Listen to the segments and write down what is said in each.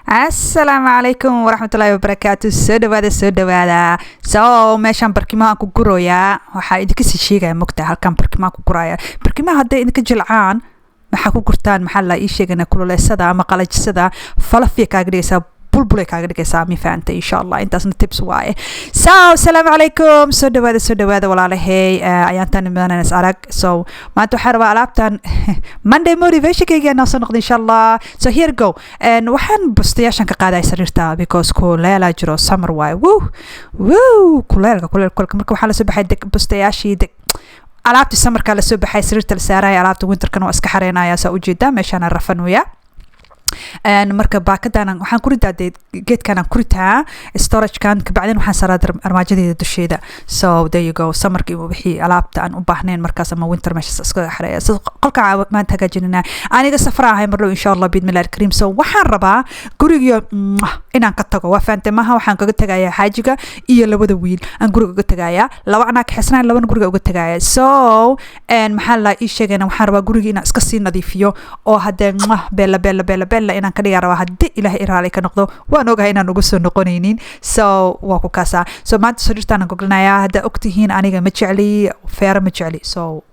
Assalamu alaikum warahmatullahi wabarakatuh. Soo dhawaada. Meeshan barkimaha ku guraya waxa idinka sii sheegay mugta halkan barkimaha ku guraya. Barkimaha haday idinka jilcaan waxa ku gurtaan maxaa la ii sheegana kululeysada ama qalajisada falafiya kaaga dhigaysa bulbul kaaga dhigaysa mi faanta insha Allah intaasna tips waaye. Assalamu alaikum. Soo dhawaada walaalahay ayaantan imaanays arag. maanta waxaan rabaa alaabtan Monday motivation kayga noo soo noqdo insha Allah. Here go. Waxaan bustayaashan ka qaaday sariirta because kuleela jiro summer waaye. Kuleelka marka waxaa la soo baxay bustayaashii alaabta samarka la soo baxay sariirta la saaray alaabta winterkan waa iska xareenaya saa u jeedaa meeshaan rafan weeyaa marka baakadana waxaan ku ridaa geedkan ku ritaa storage kan ka bacdin waxaan saaraa armaajadeeda dusheeda there you go samarkii wixii alaabta aan u baahnayn markaas ama winter meesha iska xareeya qolka maanta hagaajinayna aniga safraahay marlo insha Allah bidmillaahil kariim waxaan rabaa guriga inaan ka tago waa faantay maaha waxaan kaga tagayaa xaajiga iyo labada wiil aan guriga uga tagayaa laba anaa ka xisnaan labana guriga uga tagayaa maxaa la ii sheegayna waxaan rabaa guriga inaan iska sii nadiifiyo oo hadee bella inaan ka dhigaa rabaa hadii ilaahay iraali ka noqdo waan ogahay inaan ugu soo noqonaynin waa ku kaasa maanta sariirtaan aan goglanayaa hadda ogtihiin aniga ma jecli feera ma jecli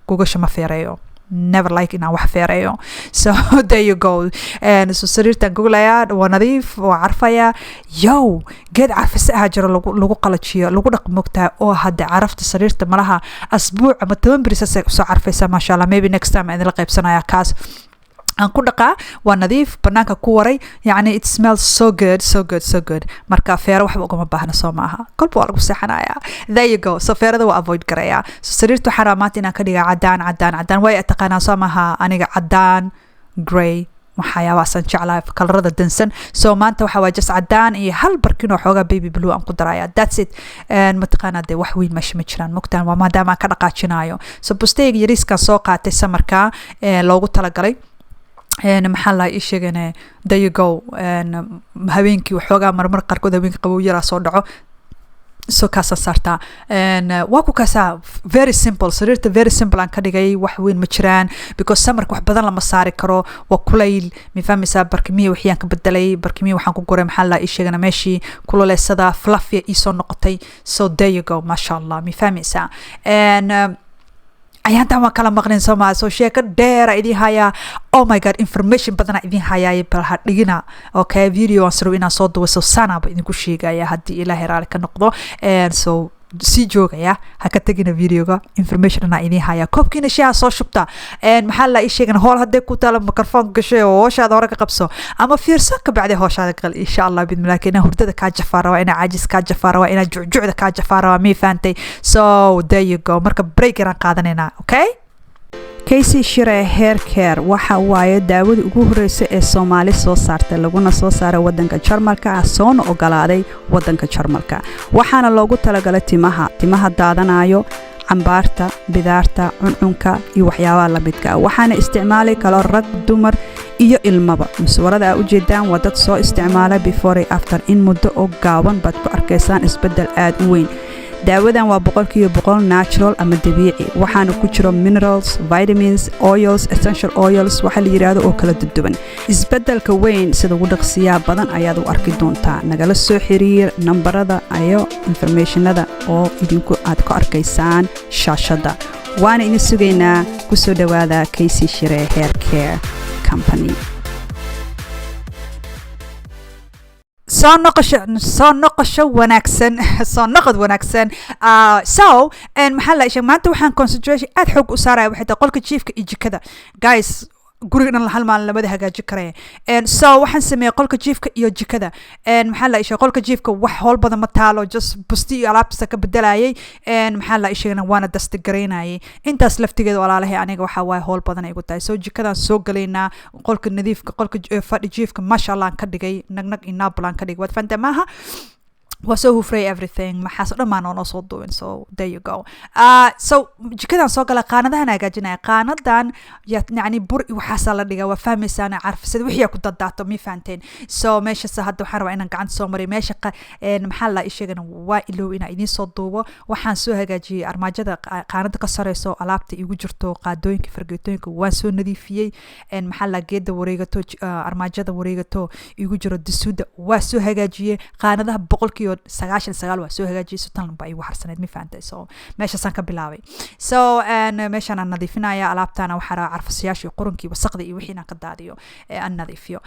gogasha ma feerayo never like inaan wax feerayo there you go sariirtaan goglaya waa nadiif waa carfaya geed carfisa ah jiro lagu qalajiyo lagu dhaqmogtaa oo hadda carafta sariirta malaha asbuuc ama 10 beri soo carfaysa ma sha Allah maybe next time aan la qaybsanaya kaas aan ku dhaqaa waa nadiif banaanka ku waray yani it smells so good marka feero waxba uga baahna soo maaha kolba waa lagu seexanayaa there you go feerada waa avoid garaya sariirtu xaraamaad inaan ka dhigaa cadaan way taqaanaa soo maaha aniga cadaan gray waxyaabahaas aan jeclahay kalarada dansan maanta waxa waa just cadaan iyo hal barkin oo xoogaa baby blue aan ku daraya that's it mataqaana de wax weyn meesha ma jiraan mugtaan waa maadaama aan ka dhaqaajinayo bustayga yariiskan soo qaatay samarka loogu talagalay maxaa la ii sheegana there you go habeenkii waxoogaa marmar qaarkood habeenkii qabow yaraa soo dhaco kaasa saartaa waa ku kaasa very simple sariirta very simple aan ka dhigay wax weyn ma jiraan because samarka wax badan lama saari karo waa kulayl mi fahmaysaa barkimiya waxyaan ka bedelay barkimiya waxaan ku guray maxaa la ii sheegana meeshii kululeysada fluffy ii soo noqotay there you go masha Allah mi fahmaysaa ayaantan waa kala maqlin Soomaaliya sheeko dheer idin haya oh my god information badan idin haya bal ha dhigina okay video aan soo inaan soo duubo sanaba idinku sheegaya hadii Ilaahay raali ka noqdo si joogaya ha ka tagina videoga information aan idin haya koobkiina shaa soo shubta maxaa la ii sheegana hool hadee ku taala microphone gashay oo hooshada hore ka qabso ama fiirso ka bacdi hooshada gal insha Allah bidmillaah ina hurdada ka jafaara waa ina caajis ka jafaara waa ina juucda ka jafaara waa mi faantay there you go marka break aan qaadanayna okay Casey Shire Hair Care waxa waaye daawada ugu horeysa ee Soomaali soo saartay laguna soo saaray wadanka Jarmalka soona ogolaaday wadanka Jarmalka waxaana loogu talagalay timaha daadanayo cambaarta bidaarta cuncunka iyo waxyaabaha la midka waxaana isticmaalay kala rag dumar iyo ilmaba muswarada u jeedaan waa dad soo isticmaalay before and after in muddo oo gaaban bad ku arkaysaan isbedel aad u weyn daawadan waa 100% natural ama dabiici waxaana ku jiro minerals vitamins oils essential oils waxa la yiraahdo oo kala duwan isbedelka weyn sida ugu dhaqsiyaa badan ayaad u arki doontaa nagala soo xiriir nambarada ayo informationada oo idinku aad ka arkaysaan shaashada waana idin sugaynaa ku soo dhawaada Casey Shire Hair Care Company soo noqosho wanaagsan maxaa la sheegay maanta waxaan concentration aad xoog u saaraya waxa qolka jiifka iyo jikada guys guriga dhan hal maalin labada hagaaji karaya waxaan sameeyay qolka jiifka iyo jikada maxaa la sheegay qolka jiifka wax hool badan ma taalo just busti iyo alaabta ka bedelayay maxaa la sheegay waana dasta gareynayay intaas laftigeeda walaalahay aniga waxa waay hool badan ay igu tahay jikadan soo galeynaa qolka nadiifka qolka fadhi jiifka masha Allah ka dhigay nag inaa plan ka dhigay wad fanta maaha waa soo hufray everything maxaas oo dhammaan oo soo duwin. So there you go. So jikadan soo gala qaanadahan hagaajinaya. qaanadan yani bur waxaas la dhigaa waa fahmaysaan carfisad wixii ku dadaato mi fahanteen. So meesha hadda waxaan rabaa inaan gacan soo mariyo meesha maxaa la isheegana waa ilow ina idin soo duubo. waxaan soo hagaajiyay armaajada qaanada ka sareyso alaabta igu jirto qaadooyinka fargeetooyinka waan soo nadiifiyay. maxaa la geeda wareegato armaajada wareegato igu jiro disuuda waa soo hagaajiyay. qaanadaha boqolkiiba 99 waa soo hagaajiyay. tan baa igu harsaneed mi fahanteen. So meeshaasaan ka bilaabay. So meeshaan aan nadiifinaya alaabtana waxaa rabaa carfisyaashii qurunkii wasaqda iyo wixii aan ka daadiyo aan nadiifiyo.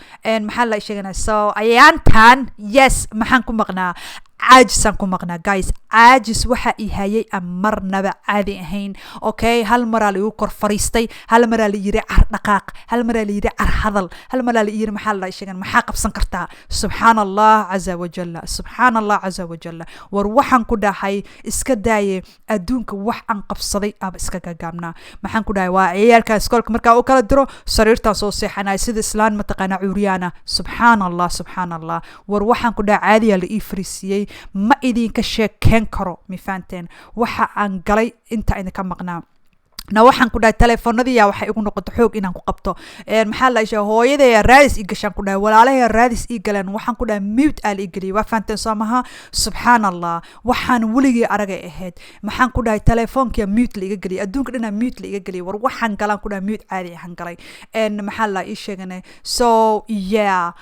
maxaa la sheeganaa so ayaantan yes maxaan ku maqnaa caajisaan ku maqnaa guys. caajis waxa ii hayay marnaba caadi ahayn. okay hal maraa la igu kor fariistay, hal maraa la yiri car dhaqaaq, hal maraa la yiri car hadal, hal maraa la yiri maxaa la sheegan maxaa qabsan kartaa. subhanallah azza wa jalla, subhanallah azza wa jalla. war waxaan ku dhahay iska daaye adduunka wax aan qabsaday aba iska gagaabnaa. maxaan ku dhahay waa ciyaalka iskoolka markaa u kala diro sariirtaan soo seexanay sida islaan mataqaana cuuriyana. subhanallah subhanallah. war waxaan ku dhahay caadi la ii fariisiyay ma idinka sheekeen karo mi fahanteen waxa aan galay inta idinka maqnaa. na waxaan ku dhahay telefoonadii waxa igu noqoto xoog inaan ku qabto. maxaa la ishaa hooyaday raadis ii gashaan ku dhahay walaalahay raadis ii galeen waxaan ku dhahay mute aal ii galiyay waa fahanteen soomaha. subhanallah waxaan weligii aragay ahayd. maxaan ku dhahay telefoonkiya mute la iga galiyay adduunka dhanaa mute la iga galiyay. war waxaan galaan ku dhahay mute caadi ahaan galay. maxaa la ii sheeganay so yeah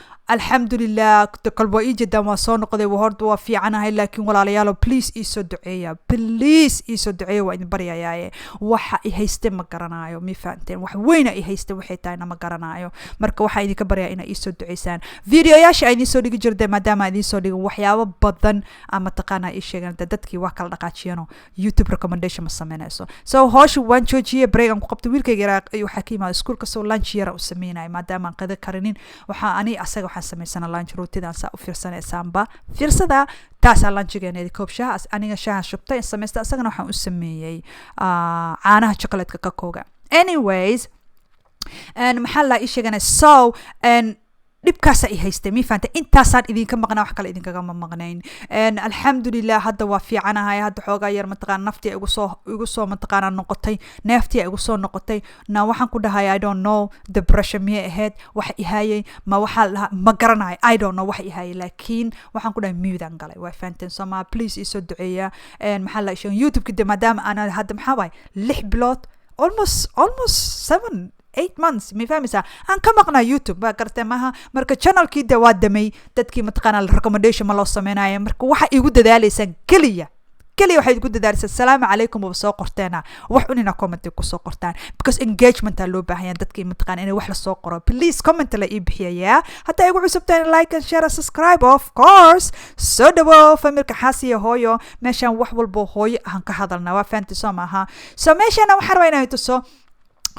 alxamdulilah kolba ii jidaan waa soo noqday horta waa fiicanahay laakiin walaalayaalo please ii soo duceeya, please ii soo duceeya waa idin baryayaaye. waxa i hayste ma garanaayo mi fahanteen wax weyna i hayste waxay tahayna ma garanaayo. marka waxaa idinka baryaa inaa ii soo duceysaan. videoyaasha idin soo dhigi jirtay maadaama idin soo dhigin waxyaabo badan ama taqaana ii sheegan dadkii waa kala dhaqaajiyano youtube recommendation ma sameynayso. so hoosh waan joojiyay break aan ku qabtay wiilkayga waxaa ka imaada iskuulka soo lunch yara u sameynaya maadaama aan qada karinin. waxaa ani asaga samaysana lunch rootidaan saa u fiirsanaysaanba fiirsada taasaa lunchigeena koob shaah aniga shaaha shubtay samaysta asagana waxaan u sameeyey caanaha chocolatka ka kooga. anyways maxaa la ii sheeganay so dhibkaasa i haystay mi fahanteen intaasaan idinka maqnaa wax kale idinkaga ma maqnayn. alxamdulilah hadda waa fiicanahay hadda xoogaa yar mataqaana naftii igu soo mataqaana noqotay neeftii igu soo noqotay. na waxaan ku dhahay I don't know depression miyay ahayd wax i hayay ma waxaa lahaa ma garanayo I don't know wax i hayay laakiin waxaan ku dhahay miyudaan galay waa fahanteen soomaa please ii soo duceeya. maxaa la sheegay youtube kida maadaama aan hadda maxaa waay 6 bilood almost 7 8 months mi fahmaysaa aan ka maqnaa youtube baa gartay maaha. marka channelkii de waa damay dadkii mataqaana recommendation ma loo sameynaayo. marka waxa igu dadaalaysaan keliya waxay igu dadaalaysaa salaamu calaykum oo soo qorteena wax unina comment ku soo qortaan because engagement loo baahan yahay dadkii mataqaana inay wax la soo qoro. please comment la ii bixiyaa hadda igu cusubtaan like and share and subscribe of course. soo dhawo familka xaasiya hooyo meeshaan wax walbo hooyo aan ka hadalnaa waa fahantii soo maaha. so meeshaan waxaan rabaa inaan tuso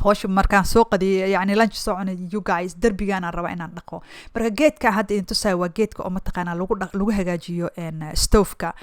hoosh markaan soo qadiyay yani lunch soo cunay you guys darbigaana raba inaan dhaqo. marka geedka hadda idin tusay waa geedka oo mataqaana lagu hagaajiyo stove-ka.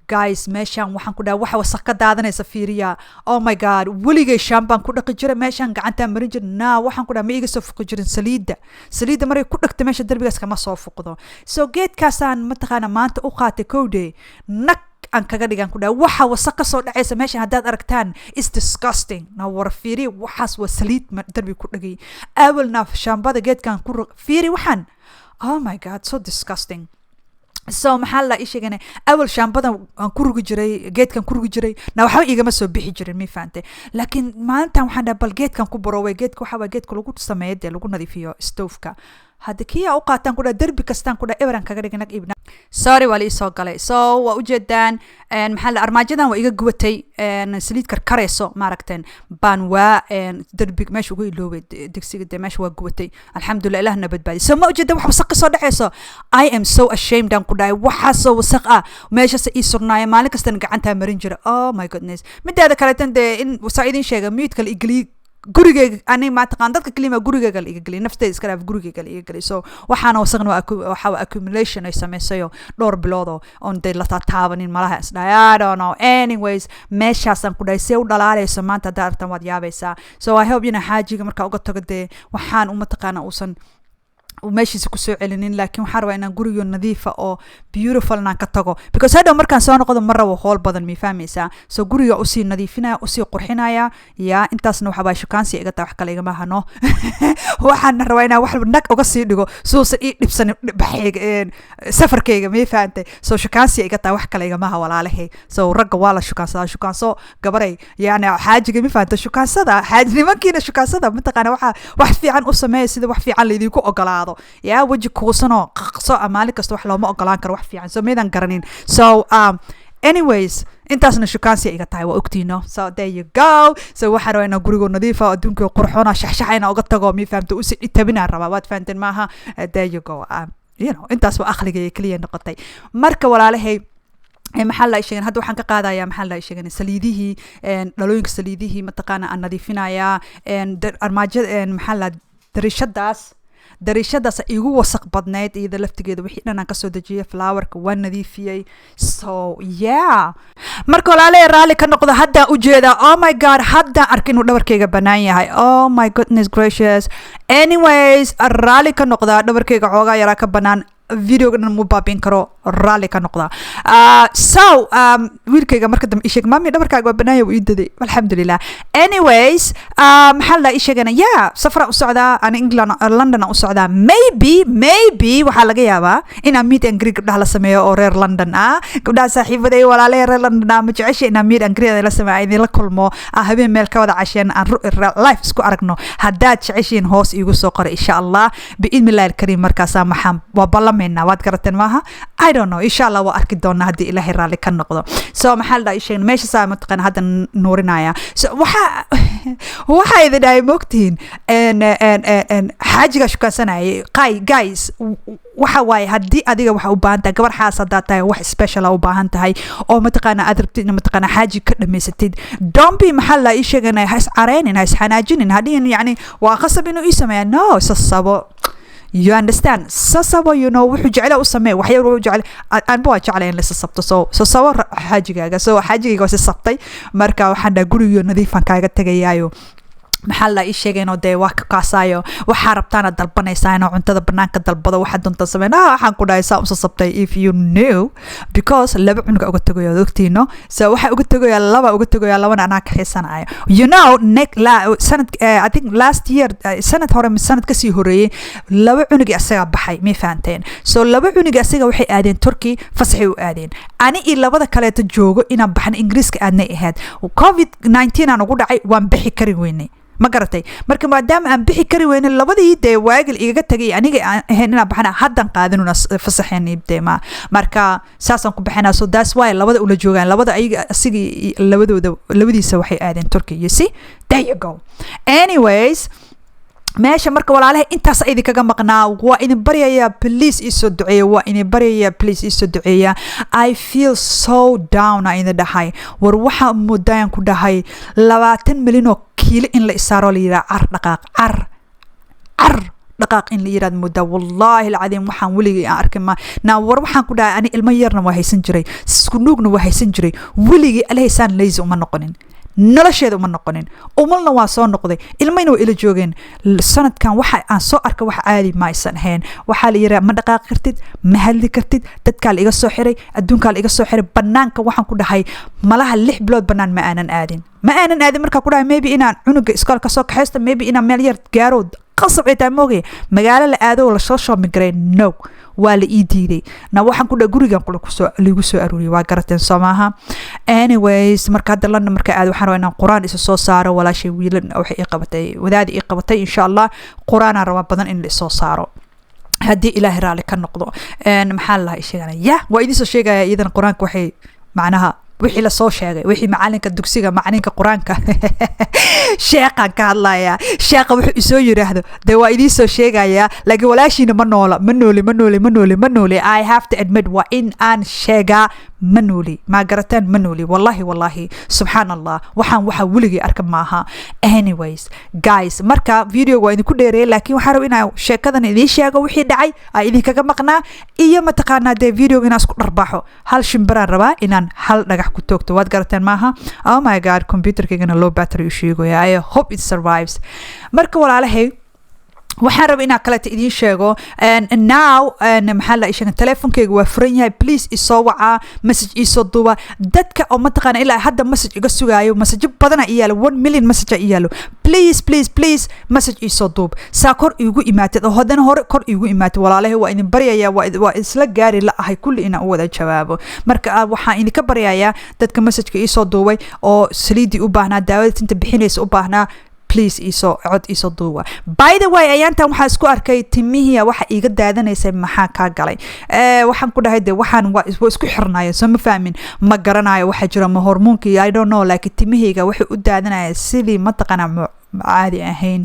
guys meeshaan waxaan ku dhahay waxa wasaq ka daadanaysa fiiriya. oh my god weligay shaambaan ku dhaqi jiray meeshaan gacantaan marin jiray na waxaan ku dhahay ma iga soo fuqi jirin saliidda maray ku dhagtay meesha darbigaas kama soo fuqdo. so geedkaasaan mataqaana maanta u qaatay kowday nag aan kaga dhigan ku dhahay waxa wasaq ka soo dhacaysa meesha haddaad aragtaan is disgusting. na war fiiri waxaas waa saliid darbi ku dhagay awalna shaambada geedkan ku fiiri waxaan oh my god so disgusting. so maxaa la ii sheeganay awal shaambada aan ku rugi jiray geedkan ku rugi jiray na waxa igama soo bixi jirin mi fahanteen laakiin maalintan waxaan dhahay bal geedkan ku boroway geedka waxa waa geedka lagu sameeyo lagu nadiifiyo stove-ka. hadda kiyaa u qaataan ku dhahay darbi kastaan ku dhahay eberan kaga dhiganag ibna sorry waa la ii soo galay. so waa ujeedaan maxaa la armaajadan waa iga gubatay saliid karkarayso maaragteen baan waa darbi meesha ugu iloobay digsiga de meesha waa gubatay alxamdulilah ilaahna badbaadi. so ma ujeedaan wax wasaq soo dhacayso I am so ashamed aan ku dhahay waxaasoo wasaq meeshaas ii sugnaaya maalin kastan gacantaa marin jira. oh my goodness midaada kaleetan dee in wasaa idin sheega mute kale igeliy gurigeyga ani ma taqaan dadka kalima gurigeyga la iga galay nafteeda iska dhaaf gurigeyga la iga galay. so waxaana wasaqna waxa accumulation ay samaysayo dhowr bilood on day la taabanin malaha isdhaay I don't know. anyways meeshaasan ku dhahay see u dhalaalayso maanta hadda artan waad yaabaysaa. so I hope ina xaajiga markaa uga tago dee waxaan uma taqaana uusan وماشي ku soo celinin laakiin waxaan rabaa inaan guriga nadiif ah oo beautiful aan ka tago because hadda markaan soo noqdo mar rabo hool badan mi fahmaysaa so guriga u sii nadiifinaya u sii qurxinaya ya intaasna waxa baa shukaansi iga taa wax kale iga ma hano waxaan rabaa inaan wax nag uga sii dhigo soo ii dhibsan baxayga safarkayga mi fahamtay so shukaansi iga taa wax kale iga ma ha walaalahay so ragga waa la shukaanso gabaray yani xaajiga mi fahamtay shukaansada xaajnimankiina shukaansada mataqaana wax fiican u sameeyay sida wax fiican leedinku ogolaado يا وجه كوسنو قصو أمالي كستو وحلو ما أقلان كرو وحفي عن so ميدان قرنين so anyways intaasna shukaansi iga tahay waa ogtiino so there you go so waxa rabaa inaan guriga nadiifa adduunka qurxoona shaxshaxayna uga tago mi fahamto u si tabina rabaa waad fahanteen maaha there you go you know intaas waa akhliga kaliya noqotay marka walaalahay maxaa la sheegay hadda waxaan ka qaadayaa maxaa la sheegay saliidihii dhalooyinka saliidihii mataqaana aan nadiifinayaa armaajada maxaa la darishadaas igu wasaq badneed iyada laftigeeda wixii dhan aan ka soo dajiyay flowerka waan nadiifiyay so yeah marka walaalahay raali ka noqdo hadda u jeeda oh my god hadda arkin inuu dhabarkayga banaan yahay oh my goodness gracious anyways raali ka noqdo dhabarkayga xoogaa yaraa ka banaan video gan mu baabin karo raali ka noqda so wiilkayga marka dambe isheeg maami dhabarkaaga waa banaaya uu idaday alxamdulillah anyways maxaa la isheegana yeah safra u socdaa ana England London u socdaa maybe waxa laga yaabaa in aan meet and greet gabdhaha la sameeyo oo reer London gabdhaha saaxiibaday walaalay reer London ma jeceshay in aan meet and greet la sameeyo idin la kulmo habeen meel ka wada casheen aan live isku aragno haddaad jeceshiin hoos iigu soo qoro insha Allah biidmillahi alkarim markaas maxaan waa ballameyna waad garateen maaha I don't know insha Allah waa arki doonaa hadii Ilaahay raali ka noqdo so maxaa la isheegay meesha saa mataqaan hadda nuurinaya so waxa idin ay moogtiin xaajiga shukaansanayay guys waxa waaye hadii adiga waxa u baahan tahay gabar xaas hadaa tahay wax special u baahan tahay oo mataqaana aad rabtid mataqaana xaaji ka dhameysatid don't be maxaa la isheegay has areenin has xanaajinin hadii yani waa qasab inuu isameeyo no sasabo you understand sasabo you know wuxuu jecel u sameey wax yar wuxuu jecel aan baa jecel in la sasabto so sawir xaajigaaga so xaajigaaga waa sasabtay marka waxaan guriga nadiifan kaaga tagayaayo maxaa la isheegay oo waa ka kaasaayo waxa rabtaan dalbanaysaa in cuntada banaanka dalbado waxa doonta sameeyna waxaan ku dhahay saa u sasabtay if you knew because laba cunuga uga tagayo ogtiino so waxa uga tagayo laba anaa ka xiisanayo you know sanad I think last year sanad hore sanad ka sii horeeyay laba cunug asaga baxay mi faanteen so laba cunug asaga waxay aadeen Turkey fasaxay u aadeen ani iyo labada kale ta joogo inaan baxan Ingiriiska aadnay ahayd COVID-19 aan ugu dhacay waan bixi kari weynay ma garatay marka maadaama aan bixi kari weynay labadii day waagil iga tagay aniga ahayn inaan baxana haddan qaadanuna fasaxeen ibdeema marka saasan ku baxana so that's why labada ula joogaan labada ayaga asigi labadiisa waxay aadeen Turkey you see there you go anyways meesha marka walaalahay intaas ay idinkaga maqnaa waa idin baryayaa please isoo duceeya waa idin baryayaa please isoo duceeya I feel so down in the dhahay war waxa mudaan ku dhahay 20 milyan oo kiilo in la isaaro la yiraahdo car dhaqaaq in la yiraahdo muddo wallahi alcadiim waxaan weligii aan arkay ma war waxaan ku dhahay ani ilmo yarna waa haysan jiray isku nuugna waa haysan jiray weligii alhaysaan leeys uma noqonin nolosheeda uma noqonin umalna waa soo noqday ilmayna waa ila joogeen sanadkan waxa aan soo arkay wax caadi ma aysan ahayn waxa la yiraahdaa ma dhaqaaqi kartid ma hadli kartid dadka la iga soo xiray adduunka la iga soo xiray banaanka waxaan ku dhahay malaha 6 bilood banaan ma aanan aadin marka ku dhahay maybe inaan cunuga iskool ka soo kaxaysto maybe inaan meel yar gaaro qasab ay tahay moogay magaalo la aado la soo migray no waa la ii diiday na waxaan ku dhahay gurigan liigu soo aruuriyay waa garateen Soomaha anyways marka hadda London marka aad waxaan rabaa inaan quraan isa soo saaro walaashay wiilan waxay ii qabatay wadaad ii qabatay insha Allah quraan aan rabaa badan in la soo saaro hadii Ilaahay raali ka noqdo maxaa la sheeganaya waa idin soo sheegaya idan quraanka waxay macnaha wixii la soo sheegay wixii macalinka dugsiga macalinka quraanka sheeqan ka hadlaya sheeqa wuxuu isoo yiraahdo de waa idin soo sheegaya laakiin walaashiina ma nooli I have to admit wa in aan sheega manuli ma garataan manuli wallahi subhanallah waxa weligii arka maaha anyways guys marka video waa idin ku dheereeyay laakiin waxa rabaa inaan sheekadan idin sheego wixii dhacay ay idin kaga maqnaa iyo ma taqaanaa de video inaan isku dharbaxo hal shimbaraan rabaa inaan hal dhagax ku toogto waad garataan maaha oh my god computerkayga low battery u sheegaya I hope it survives marka walaalahay waxaan rabaa inaan kaleeta idiin sheego now maxaa la sheegay teleefonkeyga waa furan yahay please isoo wacaa message isoo duuba dadka oo mataqaana ilaa hadda message iga sugaayo message badan ay yaalo 1 million message ay yaalo please message isoo duub saa kor iigu imaatid oo haddana hore kor iigu imaatid walaalahay waa idin baryayaa waa isla gaari la ahay kulli inaan u wada jawaabo marka waxaan idinka baryayaa dadka messageka isoo duubay oo saliidii u baahnaa daawada tinta bixinaysa u baahnaa please cod iso duuba by the way ayaantan waxaa isku arkay timihii waxa iiga daadanaysay maxaa kaa galay waxaan ku dhahay de waxaan waa isku xirnaayeen soo ma fahmin ma garanayo waxa jira ma hormoonkii I don't know like timihayga waxay u daadanaya sidii mataqana caadi ahayn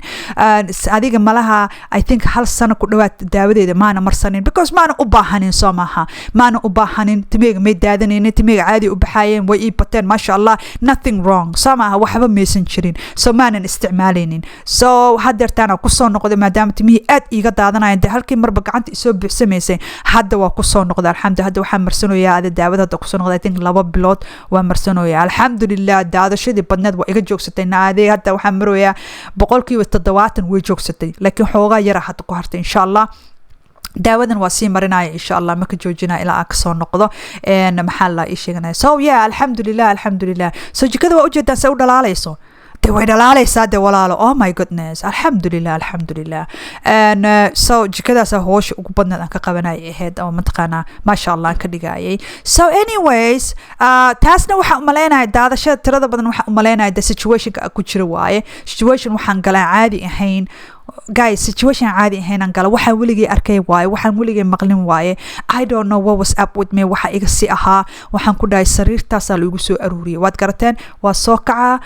adiga malaha I think hal sano ku dhawaad daawadeeda maana marsanin because maana u baahanin soo maaha maana u baahanin timeyga may daadanaynin timeyga caadi u baxaayeen way ii bateen masha Allah nothing wrong soo maaha waxba maysan jirin soo maanan isticmaalaynin so hadeertaan ku soo noqday maadaama timihii aad iiga daadanayeen de halkii marba gacanta isoo buuxsamaysay hadda waa ku soo noqday alxamdu hadda waxaan marsanayaa ada daawada hadda ku soo noqday I think 2 bilood waa marsanayaa alxamdulillah daadashadii badneed waa iga joogsatay naadee hadda waxaan maroyaa 70% way joogsatay laakiin xoogaa yara hadda ku hartay insha Allah daawadan waa sii marinaya insha Allah marka joojina ilaa aan ka soo noqdo maxaa la ii sheeganaya so yeah alxamdulillah so jikada waa u jeedaan say u dhalaalayso de way dhalaalaysaa de walaalo oh my goodness alxamdulillah and so jikadaas hoosha ugu badneed aan ka qabanayay ahayd oo mataqaana masha Allah aan ka dhigayay so anyways taasna waxaan u maleynayaa daadashada tirada badan waxaan u maleynayaa the situationka ku jira waaye situation waxaan galaa caadi ahayn guys situation caadi ahayn aan gala waxaan weligay arkay waaye waxaan weligay maqlin waaye I don't know what was up with me waxa iga si ahaa waxaan ku dhahay sariirtaas la igu soo aruuriyay waad garateen waa soo kaca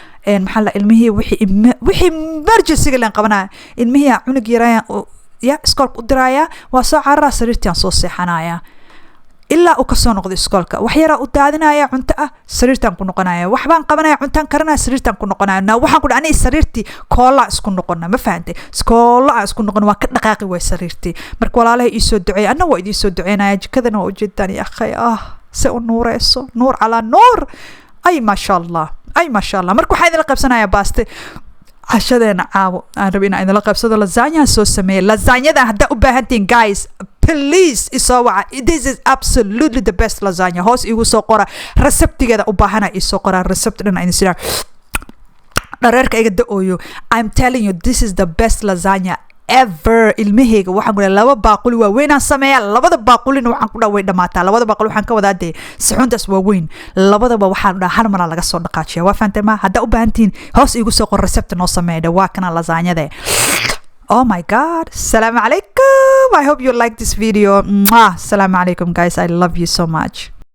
maxaa la ilmihii wixii emergency laan qabanaa ilmihii cunug yaraan ya iskoolka u diraya waa soo carara sariirtaan soo seexanaya ilaa uu ka soo noqdo iskoolka wax yara u daadinaya cunto ah sariirtan ku noqonaya wax baan qabanaya cuntaan karanaya sariirtan ku noqonaya waxaan ku dhaanay sariirtii koola isku noqona ma fahamtay koola isku noqon waa ka dhaqaaqi way sariirtii marka walaalahay ii soo duceey anna waa idin soo duceynaya jikadana waa u jeedaan ya akhay se u nuureyso nuur ala nuur ay ma sha Allah marka waxaan idin qabsanayaa baaste cashadeena caawo aan rabay inaan idin qabsado lasagna soo sameeyay lasagnada hadda u baahantiin guys please isoo waca this is absolutely the best lasagna hoos igu soo qora receptigeeda u baahana isoo qora recipe dhan idin sida dhareerka iga da'ooyo I'm telling you this is the best lasagna ever ilmahayga waxaan ku leeyahay 2 baaquli waa weyn aan sameeyaa 2 baaqulina waxaan ku dhaaway dhamaataa 2 baaquli waxaan ka wadaa de saxuntaas waa weyn labadaba waxaan dhahaa hal mar laga soo dhaqaajiya waa faantay ma hadda u baahantiin hoos igu soo qor recipe noo sameeyay waa kana lasagnada oh my god assalamu alaikum I hope you like this video assalamu alaikum guys I love you so much